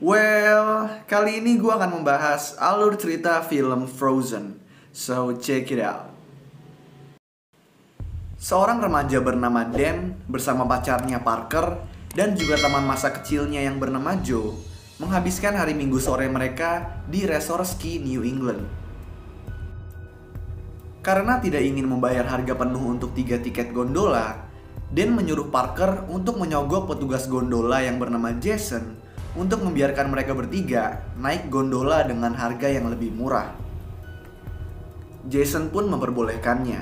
Kali ini gue akan membahas alur cerita film Frozen. So, check it out. Seorang remaja bernama Dan bersama pacarnya Parker dan juga teman masa kecilnya yang bernama Joe menghabiskan hari Minggu sore mereka di resort ski New England. Karena tidak ingin membayar harga penuh untuk 3 tiket gondola, Dan menyuruh Parker untuk menyogok petugas gondola yang bernama Jason untuk membiarkan mereka bertiga naik gondola dengan harga yang lebih murah. Jason pun memperbolehkannya.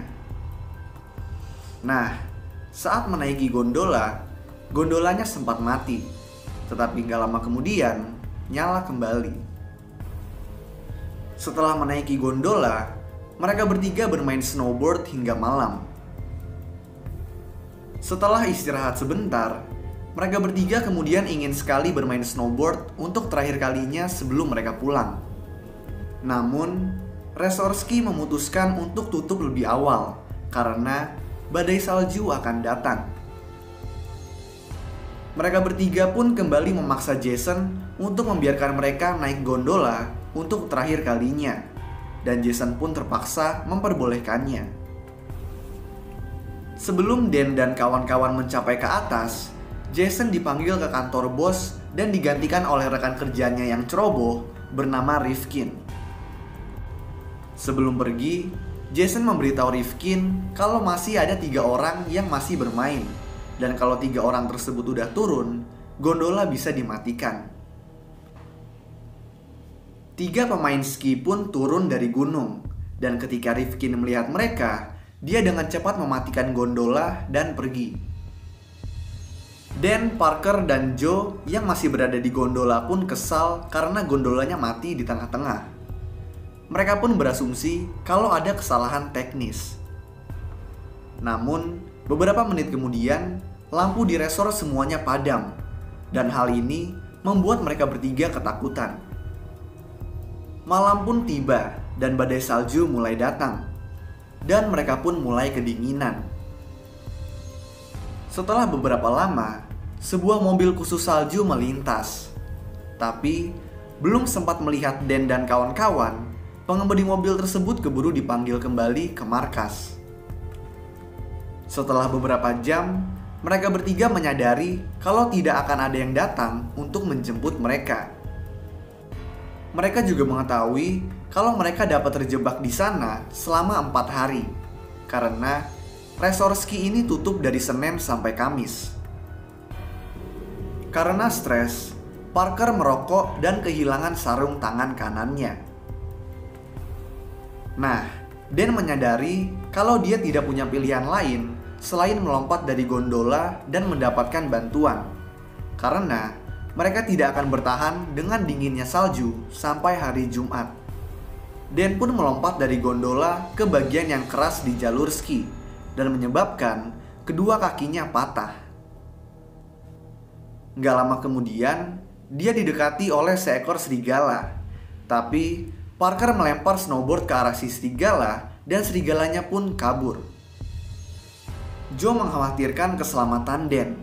Nah, saat menaiki gondola, gondolanya sempat mati, tetapi gak lama kemudian nyala kembali. Setelah menaiki gondola, mereka bertiga bermain snowboard hingga malam. Setelah istirahat sebentar, mereka bertiga kemudian ingin sekali bermain snowboard untuk terakhir kalinya sebelum mereka pulang. Namun, resort ski memutuskan untuk tutup lebih awal karena badai salju akan datang. Mereka bertiga pun kembali memaksa Jason untuk membiarkan mereka naik gondola untuk terakhir kalinya, dan Jason pun terpaksa memperbolehkannya. Sebelum Dan dan kawan-kawan mencapai ke atas, Jason dipanggil ke kantor bos dan digantikan oleh rekan kerjanya yang ceroboh bernama Rifkin. Sebelum pergi, Jason memberitahu Rifkin kalau masih ada 3 orang yang masih bermain, dan kalau 3 orang tersebut udah turun, gondola bisa dimatikan. 3 pemain ski pun turun dari gunung, dan ketika Rifkin melihat mereka, dia dengan cepat mematikan gondola dan pergi. Dan Parker dan Joe yang masih berada di gondola pun kesal karena gondolanya mati di tengah-tengah. Mereka pun berasumsi kalau ada kesalahan teknis. Namun, beberapa menit kemudian, lampu di resort semuanya padam, dan hal ini membuat mereka bertiga ketakutan. Malam pun tiba dan badai salju mulai datang, dan mereka pun mulai kedinginan. Setelah beberapa lama, sebuah mobil khusus salju melintas. Tapi, belum sempat melihat Dan dan kawan-kawan, pengemudi mobil tersebut keburu dipanggil kembali ke markas. Setelah beberapa jam, mereka bertiga menyadari kalau tidak akan ada yang datang untuk menjemput mereka. Mereka juga mengetahui kalau mereka dapat terjebak di sana selama 4 hari, karena resort ski ini tutup dari Senin sampai Kamis. Karena stres, Parker merokok dan kehilangan sarung tangan kanannya. Nah, Dan menyadari kalau dia tidak punya pilihan lain selain melompat dari gondola dan mendapatkan bantuan, karena mereka tidak akan bertahan dengan dinginnya salju sampai hari Jumat. Dan pun melompat dari gondola ke bagian yang keras di jalur ski dan menyebabkan kedua kakinya patah. Gak lama kemudian, dia didekati oleh seekor serigala. Tapi, Parker melempar snowboard ke arah si serigala dan serigalanya pun kabur. Joe mengkhawatirkan keselamatan Dan.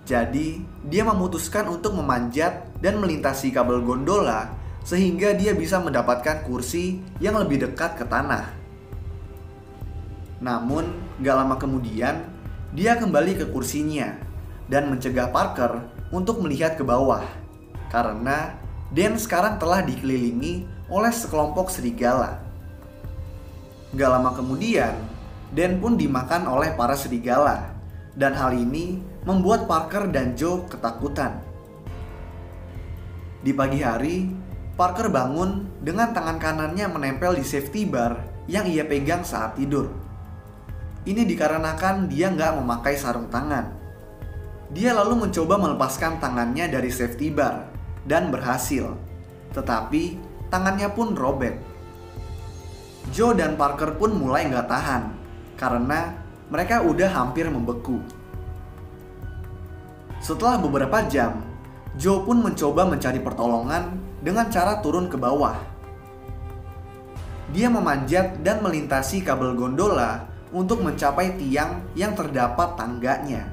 Jadi, dia memutuskan untuk memanjat dan melintasi kabel gondola sehingga dia bisa mendapatkan kursi yang lebih dekat ke tanah. Namun, gak lama kemudian, dia kembali ke kursinya dan mencegah Parker untuk melihat ke bawah, karena Dan sekarang telah dikelilingi oleh sekelompok serigala. Gak lama kemudian, Dan pun dimakan oleh para serigala, dan hal ini membuat Parker dan Joe ketakutan. Di pagi hari, Parker bangun dengan tangan kanannya menempel di safety bar yang ia pegang saat tidur. Ini dikarenakan dia nggak memakai sarung tangan. Dia lalu mencoba melepaskan tangannya dari safety bar dan berhasil, tetapi tangannya pun robek. Joe dan Parker pun mulai nggak tahan karena mereka udah hampir membeku. Setelah beberapa jam, Joe pun mencoba mencari pertolongan dengan cara turun ke bawah. Dia memanjat dan melintasi kabel gondola untuk mencapai tiang yang terdapat tangganya.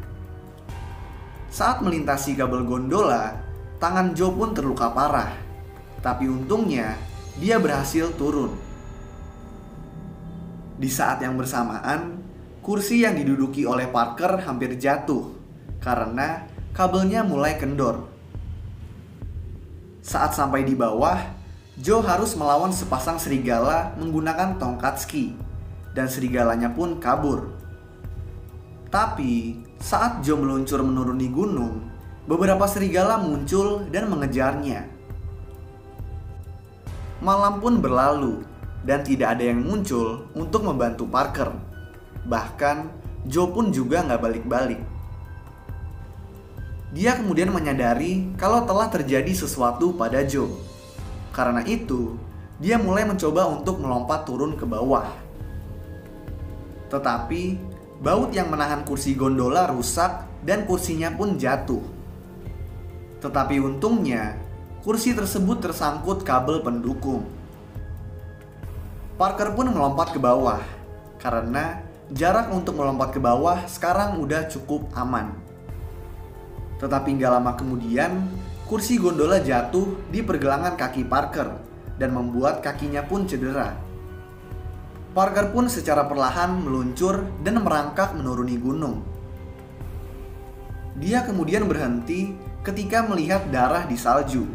Saat melintasi kabel gondola, tangan Joe pun terluka parah. Tapi untungnya, dia berhasil turun. Di saat yang bersamaan, kursi yang diduduki oleh Parker hampir jatuh karena kabelnya mulai kendor. Saat sampai di bawah, Joe harus melawan sepasang serigala menggunakan tongkat ski, dan serigalanya pun kabur. Tapi, saat Joe meluncur menuruni gunung, beberapa serigala muncul dan mengejarnya. Malam pun berlalu, dan tidak ada yang muncul untuk membantu Parker. Bahkan, Joe pun juga nggak balik-balik. Dia kemudian menyadari kalau telah terjadi sesuatu pada Joe. Karena itu, dia mulai mencoba untuk melompat turun ke bawah. Tetapi, baut yang menahan kursi gondola rusak dan kursinya pun jatuh. Tetapi untungnya, kursi tersebut tersangkut kabel pendukung. Parker pun melompat ke bawah, karena jarak untuk melompat ke bawah sekarang udah cukup aman. Tetapi gak lama kemudian, kursi gondola jatuh di pergelangan kaki Parker dan membuat kakinya pun cedera. Parker pun secara perlahan meluncur dan merangkak menuruni gunung. Dia kemudian berhenti ketika melihat darah di salju,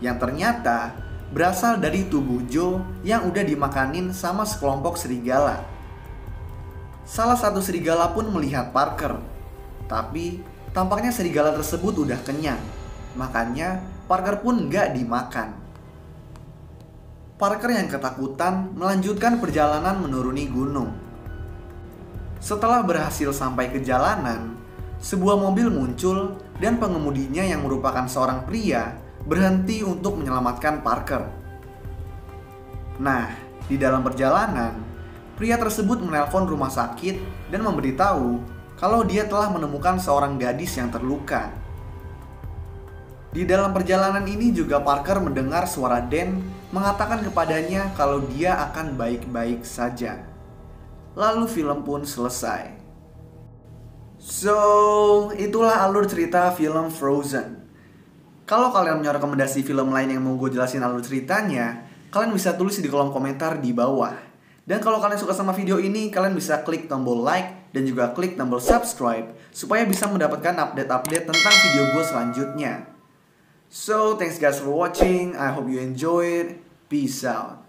yang ternyata berasal dari tubuh Joe yang udah dimakanin sama sekelompok serigala. Salah satu serigala pun melihat Parker, tapi tampaknya serigala tersebut udah kenyang. Makanya Parker pun gak dimakan. Parker yang ketakutan melanjutkan perjalanan menuruni gunung. Setelah berhasil sampai ke jalanan, sebuah mobil muncul dan pengemudinya yang merupakan seorang pria berhenti untuk menyelamatkan Parker. Nah, di dalam perjalanan, pria tersebut menelpon rumah sakit dan memberitahu kalau dia telah menemukan seorang gadis yang terluka. Di dalam perjalanan ini juga Parker mendengar suara Dan mengatakan kepadanya kalau dia akan baik-baik saja. Lalu film pun selesai. So, itulah alur cerita film Frozen. Kalau kalian punya rekomendasi film lain yang mau gue jelasin alur ceritanya, kalian bisa tulis di kolom komentar di bawah. Dan kalau kalian suka sama video ini, kalian bisa klik tombol like dan juga klik tombol subscribe supaya bisa mendapatkan update-update tentang video gue selanjutnya. So, thanks guys for watching. I hope you enjoyed. Peace out.